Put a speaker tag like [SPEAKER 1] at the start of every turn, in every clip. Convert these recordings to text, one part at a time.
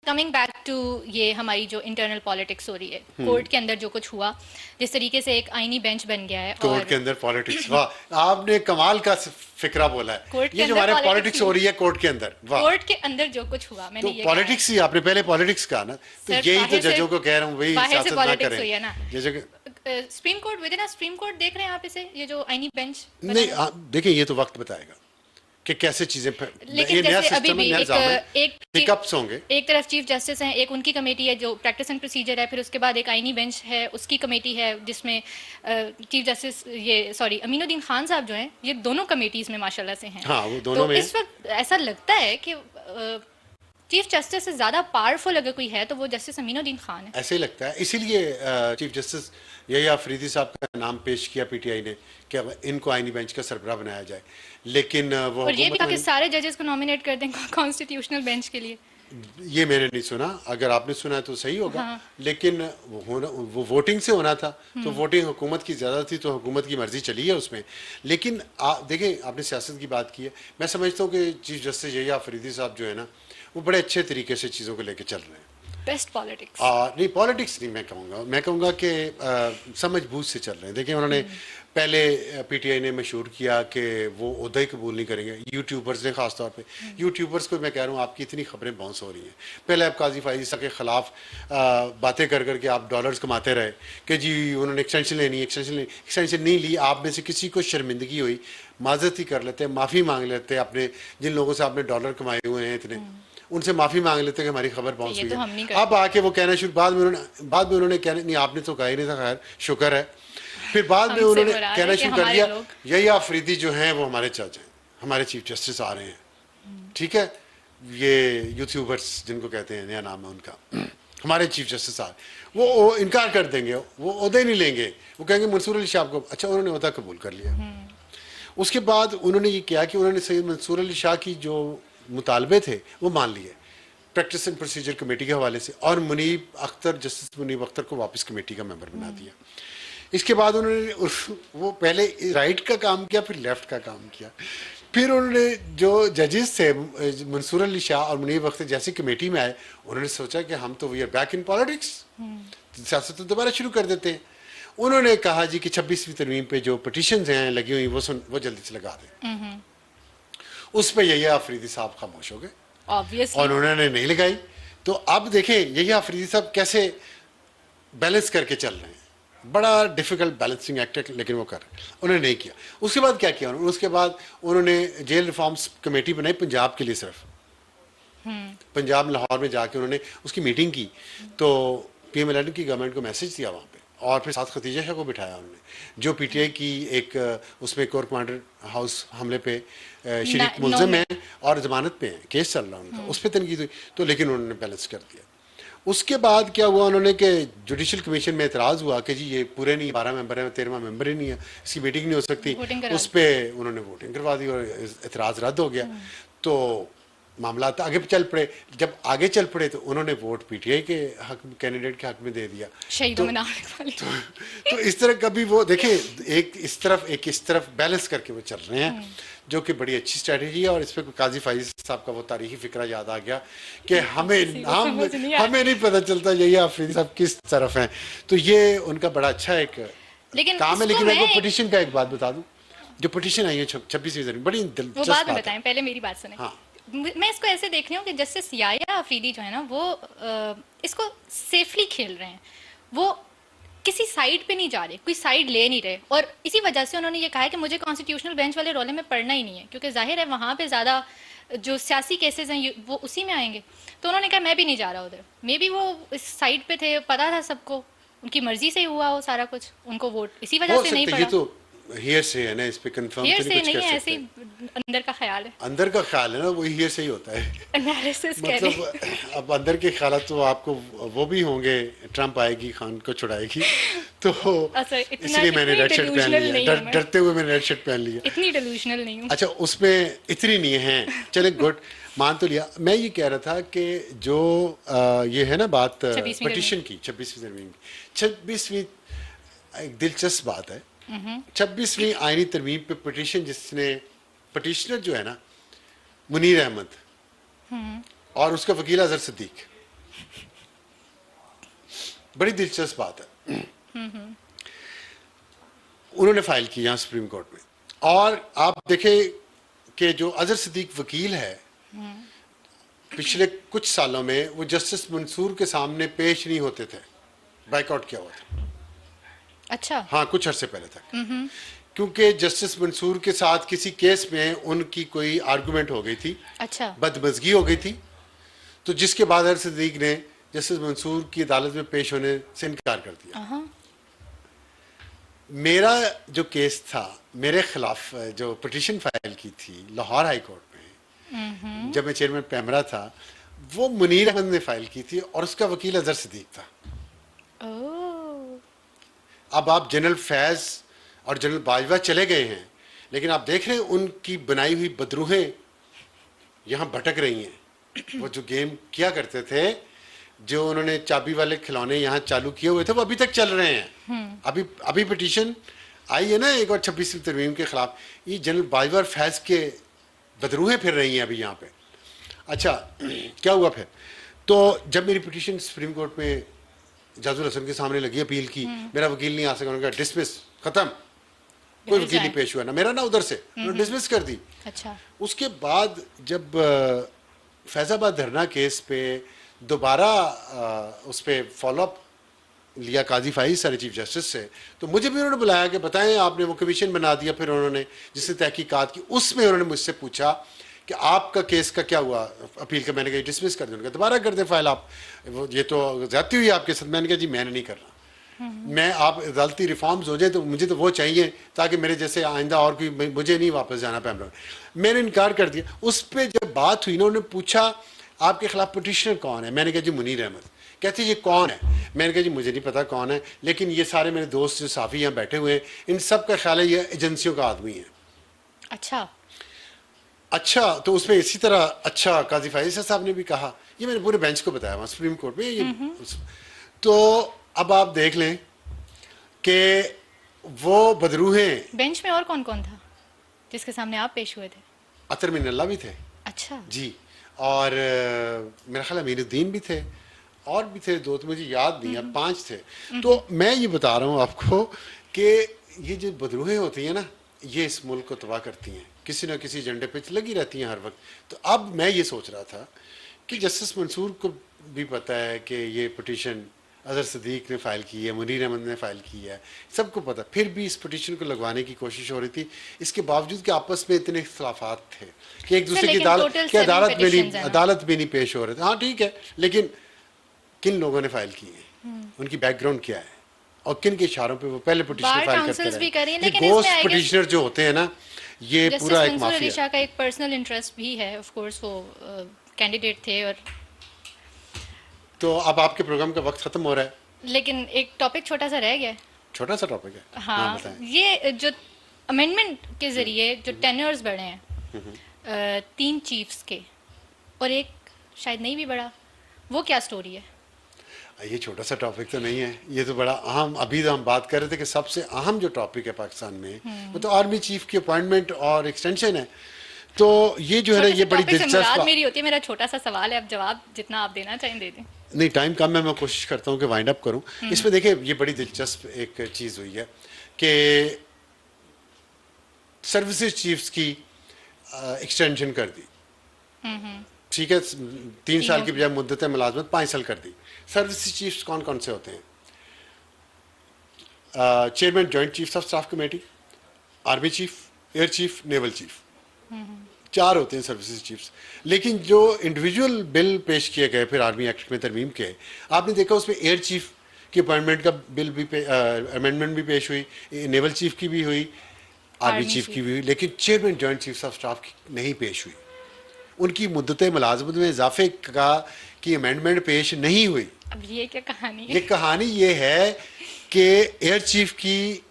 [SPEAKER 1] Coming back to ये हमारी जो इंटरनल पॉलिटिक्स हो रही है, कोर्ट के अंदर जो कुछ हुआ, जिस तरीके से एक आईनी बेंच बन गया है
[SPEAKER 2] कोर्ट
[SPEAKER 1] और
[SPEAKER 2] के अंदर पॉलिटिक्स, वाह, आपने कमाल का फिक्रा बोला है।
[SPEAKER 1] कोर्ट के
[SPEAKER 2] ये जो
[SPEAKER 1] अंदर
[SPEAKER 2] हमारे पॉलिटिक्स हो रही है कोर्ट के अंदर, वाह।
[SPEAKER 1] कोर्ट के अंदर जो कुछ हुआ, मैंने
[SPEAKER 2] तो
[SPEAKER 1] ये कहा है।
[SPEAKER 2] पॉलिटिक्स ही आपने पहले पॉलिटिक्स कहा ना, तो
[SPEAKER 1] सर,
[SPEAKER 2] यही तो
[SPEAKER 1] बाहर से
[SPEAKER 2] जजों को कह रहा हूँ, वही
[SPEAKER 1] बाहर से
[SPEAKER 2] सियासत ना
[SPEAKER 1] पॉलिटिक्स
[SPEAKER 2] करें।
[SPEAKER 1] हुई है ना।
[SPEAKER 2] जैसे कि
[SPEAKER 1] supreme court with in supreme court देख रहे हैं आप इसे, ये जो आईनी बेंच बना
[SPEAKER 2] नहीं,
[SPEAKER 1] है।
[SPEAKER 2] देखिए ये तो वक्त बताएगा कि कैसे चीजें
[SPEAKER 1] लेकिन
[SPEAKER 2] ये नया
[SPEAKER 1] जैसे अभी
[SPEAKER 2] सिस्टम है,
[SPEAKER 1] भी
[SPEAKER 2] नया निजाम है,
[SPEAKER 1] एक
[SPEAKER 2] हिकअप्स होंगे।
[SPEAKER 1] एक तरफ चीफ जस्टिस हैं, एक उनकी कमेटी है जो प्रैक्टिस एंड प्रोसीजर है, फिर उसके बाद एक आईनी बेंच है, उसकी कमेटी है जिसमें चीफ जस्टिस ये सॉरी अमीनुद्दीन खान साहब जो हैं, ये दोनों कमेटीज में माशाल्लाह से हैं।
[SPEAKER 2] हाँ, वो दोनों
[SPEAKER 1] तो
[SPEAKER 2] में
[SPEAKER 1] इस वक्त ऐसा लगता है कि चीफ जस्टिस से ज़्यादा पावरफुल अगर कोई है तो वो जस्टिस अमीनुद्दीन खान है।
[SPEAKER 2] ऐसे ही लगता है। इसीलिए चीफ जस्टिस यही अफरीदी साहब का नाम पेश किया पीटीआई ने कि अब इनको आईनी बेंच का सरबराह बनाया जाए, लेकिन वो
[SPEAKER 1] और ये भी कहा कि
[SPEAKER 2] हुकूमत
[SPEAKER 1] सारे जजेस को नॉमिनेट कर दें कॉन्स्टिट्यूशनल बेंच के लिए।
[SPEAKER 2] ये मैंने नहीं सुना, अगर आपने सुना है तो सही होगा।
[SPEAKER 1] हाँ।
[SPEAKER 2] लेकिन वो वोटिंग से होना था, तो वोटिंग हुकूमत की ज़्यादा थी, तो हुकूमत की मर्जी चली है उसमें। लेकिन देखें, आपने सियासत की बात की है, मैं समझता हूँ कि चीफ जस्टिस यही अफरीदी साहब जो है ना, वो बड़े अच्छे तरीके से चीज़ों को लेके चल रहे हैं।
[SPEAKER 1] Best politics.
[SPEAKER 2] नहीं, पॉलिटिक्स नहीं, मैं कहूँगा कि समझ बूझ से चल रहे हैं। देखिए, उन्होंने पहले पीटीआई ने मशहूर किया कि वो ओहदा ही कबूल नहीं करेंगे, यूट्यूबर्स ने खास तौर पे। यूट्यूबर्स को मैं कह रहा हूँ, आपकी इतनी खबरें बाउंस हो रही हैं। पहले आप काजी फाइज ईसा के खिलाफ बातें कर करके आप डॉलर्स कमाते रहे कि जी उन्होंने एक्सटेंशन लेनी, एक्सटेंशन नहीं ली। आप में से किसी को शर्मिंदगी हुई, माजरत ही कर लेते, माफ़ी मांग लेते, अपने जिन लोगों से आपने डॉलर कमाए हुए हैं इतने, उनसे माफ़ी मांग लेते कि हमारी खबर बाउंस हुई
[SPEAKER 1] तो
[SPEAKER 2] है। अब आके वो कहना शुरू, बाद में उन्होंने कहना नहीं, आपने तो कहा ही नहीं था, खैर शुक्र है। फिर बाद में उन्होंने कहना शुरू कर दिया, यही अफरीदी जो हैं वो हमारे जज हैं, हमारे चीफ जस्टिस आ रहे हैं, ठीक है, ये यूट्यूबर्स जिनको कहते हैं, नया नाम है उनका, हमारे चीफ जस्टिस आ रहे। वो इनकार कर देंगे, वो ओहदे नहीं लेंगे, वो कहेंगे मंसूर अली शाह को। अच्छा, उन्होंने ओहदा कबूल कर लिया। उसके बाद उन्होंने ये किया कि उन्होंने सैयद मंसूर अली शाह की जो मुतालबे थे वो मान लिए प्रैक्टिस एंड प्रोसीजर कमेटी के हवाले से, और मुनीब अख्तर, जस्टिस मुनीब अख्तर को वापस कमेटी का मेंबर बना दिया। इसके बाद उन्होंने वो पहले राइट का काम किया, फिर लेफ्ट का काम किया। फिर उन्होंने जो जजेस थे मंसूर अली शाह और मुनीब अख्तर जैसी कमेटी में आए, उन्होंने सोचा कि हम तो we are back in politics, सियासत तो दोबारा शुरू कर देते हैं। उन्होंने कहा जी कि 26वीं तरमीम पे जो पटिशन्स हैं लगी हुई वो जल्दी से लगा दें। उस पर यही अफरीदी साहब खामोश हो गए और उन्होंने नहीं लगाई। तो अब देखें यही अफरीदी साहब कैसे बैलेंस करके चल रहे हैं, बड़ा डिफिकल्ट बैलेंसिंग एक्ट है, लेकिन वो कर रहे हैं। उन्होंने नहीं किया। उसके बाद क्या किया उन्होंने? उसके बाद उन्होंने जेल रिफॉर्म्स कमेटी बनाई पंजाब के लिए, सिर्फ पंजाब लाहौर में जाके उन्होंने उसकी मीटिंग की, तो पीएमएलएन की गवर्नमेंट को मैसेज दिया वहाँ पे, और फिर साथ खतीजा शाह को बिठाया उन्होंने, जो पीटीआई की एक उसमें कोर कमांडर हाउस हमले पे शरीक मुल्ज़िम है और जमानत पे हैं, केस चल रहा है उनका, उस पर तनकीद हुई, तो लेकिन उन्होंने बैलेंस कर दिया। उसके बाद क्या हुआ उन्होंने कि जुडिशल कमीशन में एतराज़ हुआ कि जी ये पूरे नहीं, 12 मेंबर हैं, 13वां मेंबर ही नहीं है, इसकी मीटिंग नहीं हो सकती। उस पर उन्होंने वोटिंग करवा दी और एतराज़ रद्द हो गया। तो मामला आगे चल पड़े। जब आगे चल पड़े तो उन्होंने वोट पीटीआई के हक, कैंडिडेट के हक में दे दिया। तो इस तरह कभी वो देखें, एक इस तरफ बैलेंस करके वो चल रहे हैं, जो कि बड़ी अच्छी स्ट्रेटजी है। और इस पर काजी फाइज साहब का वो तारीखी फिक्रा याद आ गया कि हमें नहीं पता चलता यही अफरीदी साहब किस तरफ हैं। तो ये उनका बड़ा अच्छा एक काम है। लेकिन मैं पिटीशन का एक बात बता दूं, जो पिटीशन आई है 26वीं, बड़ी दिलचस्प बात
[SPEAKER 1] बताएं, पहले मेरी बात सुने। हाँ। मैं इसको ऐसे देख रही हूँ कि जस्टिस याया अफरीदी जो है ना, वो इसको सेफली खेल रहे हैं, वो किसी साइड पे नहीं जा रहे, कोई साइड ले नहीं रहे। और इसी वजह से उन्होंने ये कहा है कि मुझे कॉन्स्टिट्यूशनल बेंच वाले रोले में पढ़ना ही नहीं है, क्योंकि जाहिर है वहाँ पे ज़्यादा जो सियासी केसेस हैं वो उसी में आएंगे। तो उन्होंने कहा मैं भी नहीं जा रहा उधर। मे बी वो इस साइड पे थे, पता था सबको, उनकी मर्जी से ही हुआ हो सारा कुछ, उनको वोट इसी वजह से नहीं पड़ा।
[SPEAKER 2] हियर से है ना, इस पे कंफर्म तो नहीं कुछ कर सकते।
[SPEAKER 1] अंदर का ख्याल है,
[SPEAKER 2] अंदर का ख्याल है ना, वही हियर से ही होता है।
[SPEAKER 1] एनालिसिस
[SPEAKER 2] मतलब अब अंदर के ख्याल तो आपको वो भी होंगे, ट्रम्प आएगी खान को छुड़ाएगी, तो इसलिए मैंने रेड शर्ट पहन लिया, डरते हुए मैंने रेड शर्ट पहन लिया।
[SPEAKER 1] इतनी डिल्यूशनल नहीं हूं।
[SPEAKER 2] अच्छा, उसमें इतनी नहीं है, चले गुड, मान तो लिया। मैं ये कह रहा था कि जो ये है ना बात पटिशन की, 26वीं एक दिलचस्प बात है। 26वीं आईनी तरमीम पे पटिशन, जिसने पटिशनर जो है ना मुनीर अहमद और उसका वकील अजहर सिद्दीक, बड़ी दिलचस्प बात है। उन्होंने फाइल की यहाँ सुप्रीम कोर्ट में, और आप देखें कि जो अजहर सिद्दीक वकील है, पिछले कुछ सालों में वो जस्टिस मंसूर के सामने पेश नहीं होते थे, बाइकआउट किया हुआ था।
[SPEAKER 1] अच्छा।
[SPEAKER 2] हाँ, कुछ अरसे पहले तक, क्योंकि जस्टिस मंसूर के साथ किसी केस में उनकी कोई आर्गुमेंट हो गई थी,
[SPEAKER 1] अच्छा,
[SPEAKER 2] बदमजगी हो गई थी, तो जिसके बाद अजहर सिद्दीक ने जस्टिस मंसूर की अदालत में पेश होने से इनकार कर दिया। मेरा जो केस था, मेरे खिलाफ जो पिटीशन फाइल की थी लाहौर हाई कोर्ट में, जब मैं चेयरमैन पैमरा था, वो मुनीर अहमद ने फाइल की थी और उसका वकील अजहर सिद्दीक था। अब आप जनरल फैज और जनरल बाजवा चले गए हैं, लेकिन आप देख रहे हैं उनकी बनाई हुई बदरूहें यहाँ भटक रही हैं। वो जो गेम किया करते थे, जो उन्होंने चाबी वाले खिलौने यहाँ चालू किए हुए थे, वो अभी तक चल रहे हैं। अभी पिटीशन आई है ना एक और 26वीं तरमीम के खिलाफ, ये जनरल बाजवा और फैज के बदरूहें फिर रही हैं अभी यहाँ पे। अच्छा, क्या हुआ फिर? तो जब मेरी पिटीशन सुप्रीम कोर्ट में जाजुल हसन के सामने लगी अपील की, मेरा वकील नहीं आ सका, उन्होंने कहा डिसमिस, खत्म, कोई वकील नहीं पेश हुआ ना मेरा ना उधर से, उन्होंने डिसमिस कर दी।
[SPEAKER 1] अच्छा।
[SPEAKER 2] उसके बाद जब फैजाबाद धरना केस पे दोबारा उस पर फॉलोअप लिया काजी फाइज सारे चीफ जस्टिस से, तो मुझे भी उन्होंने बुलाया कि बताएं, आपने वो कमीशन बना दिया, फिर उन्होंने जिसने तहकीकात की उसमें उन्होंने मुझसे पूछा कि आपका केस का क्या हुआ अपील का। मैंने कहा डिसमिस कर दें, दोबारा कर दें फाइल आप, वो ये तो ज्यादती हुई आपके साथ। मैंने कहा जी मैंने नहीं करना, मैं आप अदालती रिफॉर्म्स हो जाए तो मुझे तो वो चाहिए ताकि मेरे जैसे आइंदा और कोई, मुझे नहीं वापस जाना पैमरा। मैंने इनकार कर दिया। उस पर जब बात हुई ना, उन्होंने पूछा आपके खिलाफ पिटिशनर कौन है, मैंने कहा जी मुनीर अहमद। कहते ये कौन है? मैंने कहा जी मुझे नहीं पता कौन है, लेकिन ये सारे मेरे दोस्त जो साफ़ी यहाँ बैठे हुए हैं, इन सब का ख्याल है ये एजेंसियों का आदमी है। अच्छा, तो उसमें इसी तरह अच्छा काजी फाइज साहब ने भी कहा, ये मैंने पूरे बेंच को बताया वहाँ सुप्रीम कोर्ट में ये। तो अब आप देख लें कि वो बदरूहें।
[SPEAKER 1] बेंच में और कौन कौन था जिसके सामने आप पेश हुए थे?
[SPEAKER 2] अतर मिनल्ला भी थे।
[SPEAKER 1] अच्छा
[SPEAKER 2] जी, और मेरा ख्याल अमीरुद्दीन भी थे, और भी थे दो, तो मुझे याद नहीं है, 5 थे। तो मैं ये बता रहा हूँ आपको कि ये जो बदरूहें होती हैं ना, ये इस मुल्क को तबाह करती हैं, किसी न किसी एजेंडे पे लगी रहती हैं हर वक्त। तो अब मैं ये सोच रहा था कि जस्टिस मंसूर को भी पता है कि ये पिटीशन अजहर सिद्दीक ने फाइल की है, मुनीर अहमद ने फाइल की है, सबको पता, फिर भी इस पिटीशन को लगवाने की कोशिश हो रही थी, इसके बावजूद कि आपस में इतने इख्तलाफात थे कि एक दूसरे की अदालत में नहीं पेश हो रहे थे। हाँ ठीक है, लेकिन किन लोगों ने फाइल की है, उनकी बैकग्राउंड क्या है, और किन के इशारों पे वो पहले पिटीशन फाइल करते हैं। गोस्ट पिटीशनर जो होते हैं ना, ये पूरा एक माफिया
[SPEAKER 1] का एक पर्सनल इंटरेस्ट भी है, ऑफ कोर्स वो कैंडिडेट थे। और
[SPEAKER 2] तो अब आपके प्रोग्राम का वक्त खत्म हो रहा है,
[SPEAKER 1] लेकिन एक टॉपिक छोटा सा रह गया है।
[SPEAKER 2] छोटा सा टॉपिक है?
[SPEAKER 1] हाँ, ये जो अमेंडमेंट के जरिए जो टेन्योर्स बढ़े हैं 3 चीफ्स के, और एक शायद नहीं भी बढ़ा, वो क्या स्टोरी है?
[SPEAKER 2] ये छोटा सा टॉपिक तो नहीं है, ये तो बड़ा अहम। अभी तो हम बात कर रहे थे कि सबसे अहम जो टॉपिक है पाकिस्तान में वो तो आर्मी चीफ की अपॉइंटमेंट और एक्सटेंशन है। तो ये जो है ना, ये बड़ी दिलचस्प
[SPEAKER 1] मेरी होती है। मेरा छोटा सा सवाल है, अब जवाब जितना आप देना चाहें दे दें।
[SPEAKER 2] नहीं, टाइम कम है, मैं कोशिश करता हूँ कि वाइंड अप करूँ। इसमें देखिए ये बड़ी दिलचस्प एक चीज़ हुई है कि सर्विसेज चीफ्स की एक्सटेंशन कर दी। ठीक है, 3 साल की बजाय मुद्दत मुलाजमत 5 साल कर दी। सर्विस चीफ्स कौन कौन से होते हैं? Chairman joint chiefs of staff committee, army chief, air chief, naval chief, 4 होते हैं सर्विसेज चीफ्स। लेकिन जो इंडिविजुअल बिल पेश किए गए फिर आर्मी एक्ट में तरमीम के, आपने देखा उसमें एयर चीफ की अपॉइंटमेंट का बिल भी अमेंडमेंट भी पेश हुई, नेवल चीफ की भी हुई, आर्मी चीफ की भी हुई, लेकिन chairman joint chiefs of staff की नहीं पेश हुई। उनकी मुद्दत मुलाजमत में इजाफे का की अमेंडमेंट पेश नहीं हुई।
[SPEAKER 1] अब ये क्या कहानी है?
[SPEAKER 2] ये कहानी ये है कि एयर चीफ की,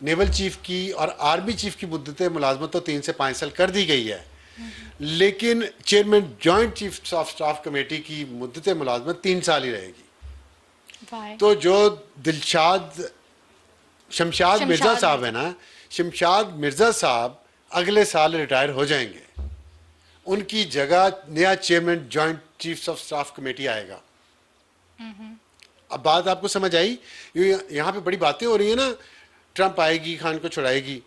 [SPEAKER 2] नेवल चीफ की और आर्मी चीफ की मुद्दत मुलाजमत तो 3 से 5 साल कर दी गई है, लेकिन chairman joint chief of staff committee की मुद्दत मुलाजमत 3 साल ही रहेगी। तो जो शमशाद मिर्जा साहब है ना, शमशाद मिर्जा साहब अगले साल रिटायर हो जाएंगे, उनकी जगह नया chairman joint chiefs of staff committee आएगा। अब बात आपको समझ आई? यहाँ पे बड़ी बातें हो रही है ना, ट्रंप आएगी, खान को छुड़ाएगी।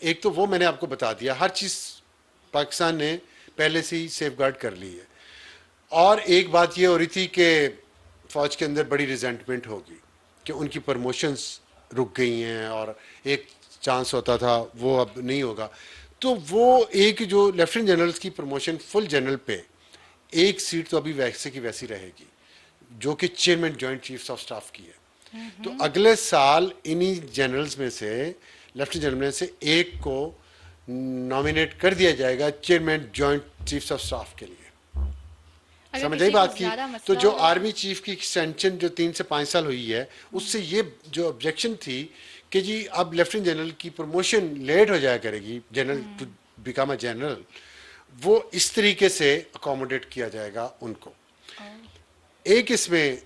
[SPEAKER 2] एक तो वो मैंने आपको बता दिया, हर चीज पाकिस्तान ने पहले से ही सेफ गार्ड कर ली है। और एक बात ये हो रही थी कि फौज के अंदर बड़ी रिजेंटमेंट होगी कि उनकी प्रमोशंस रुक गई हैं और एक चांस होता था वो अब नहीं होगा। तो वो एक जो लेफ्टिनेंट जनरल्स की प्रमोशन फुल जनरल पे, एक सीट तो अभी वैसे की वैसी रहेगी जो कि chairman joint chiefs of staff की है। तो अगले साल इन्हीं जनरल्स में से, लेफ्टिनेंट जनरल में से एक को नॉमिनेट कर दिया जाएगा chairman joint chiefs of staff के लिए।
[SPEAKER 1] अगर
[SPEAKER 2] समझ आई
[SPEAKER 1] किसी को
[SPEAKER 2] बात की?
[SPEAKER 1] ज्यादा
[SPEAKER 2] तो
[SPEAKER 1] मसला
[SPEAKER 2] जो
[SPEAKER 1] हो।
[SPEAKER 2] आर्मी चीफ की एक्सटेंशन जो 3 से 5 साल हुई है, उससे ये जो ऑब्जेक्शन थी कि जी अब लेफ्टिनेंट जनरल की प्रमोशन लेट हो जाया करेगी, general to become a general, वो इस तरीके से अकोमोडेट किया जाएगा उनको। एक इसमें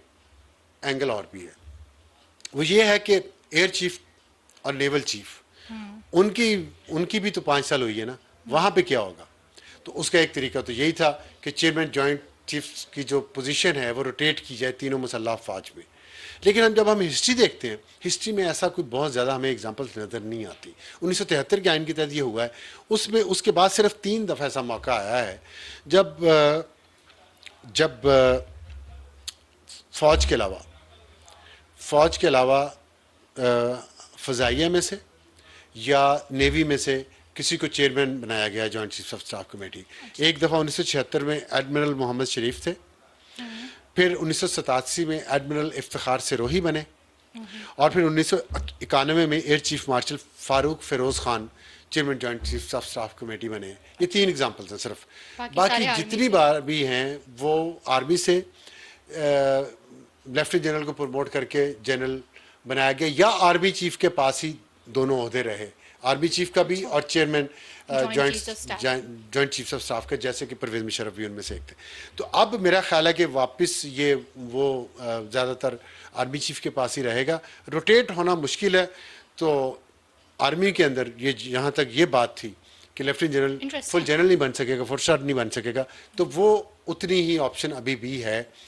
[SPEAKER 2] एंगल और भी है, वो ये है कि एयर चीफ और नेवल चीफ उनकी उनकी भी तो 5 साल हुई है ना, वहां पे क्या होगा? तो उसका एक तरीका तो यही था कि चेयरमैन जॉइंट चीफ्स की जो पोजीशन है वो रोटेट की जाए तीनों मुसल्लह अफवाज में। लेकिन जब हम हिस्ट्री देखते हैं, हिस्ट्री में ऐसा कोई बहुत ज़्यादा हमें एग्जांपल्स नज़र नहीं आती। 1973 के आइन के तहत ये हुआ है, उसमें उसके बाद सिर्फ 3 दफ़ा ऐसा मौका आया है जब फ़ौज के अलावा फ़ज़ाइया में से या नेवी में से किसी को चेयरमैन बनाया गया joint chiefs of staff committee. एक दफ़ा 1976 में एडमिरल मोहम्मद शरीफ थे, फिर 1987 में एडमिरल इफ्तिखार सिरोही बने, और फिर 1991 में air chief marshal Farooq Feroze Khan chairman joint chiefs of staff committee बने। ये 3 एग्जांपल्स हैं सिर्फ। बाकी जितनी बार भी हैं वो आर्मी से लेफ्टिनेंट जनरल को प्रमोट करके जनरल बनाया गया, या आर्मी चीफ के पास ही दोनों ओहदे रहे, आर्मी चीफ का भी और chairman joint chiefs of staff का, जैसे कि परवेज मुशर्रफ भी उनमें से एक थे। तो अब मेरा ख्याल है कि वापस ये वो ज़्यादातर आर्मी चीफ के पास ही रहेगा, रोटेट होना मुश्किल है। तो आर्मी के अंदर ये जहाँ तक ये बात थी कि लेफ्टिनेंट जनरल फुल जनरल नहीं बन सकेगा, फुल स्टार नहीं बन सकेगा, तो वो उतनी ही ऑप्शन अभी भी है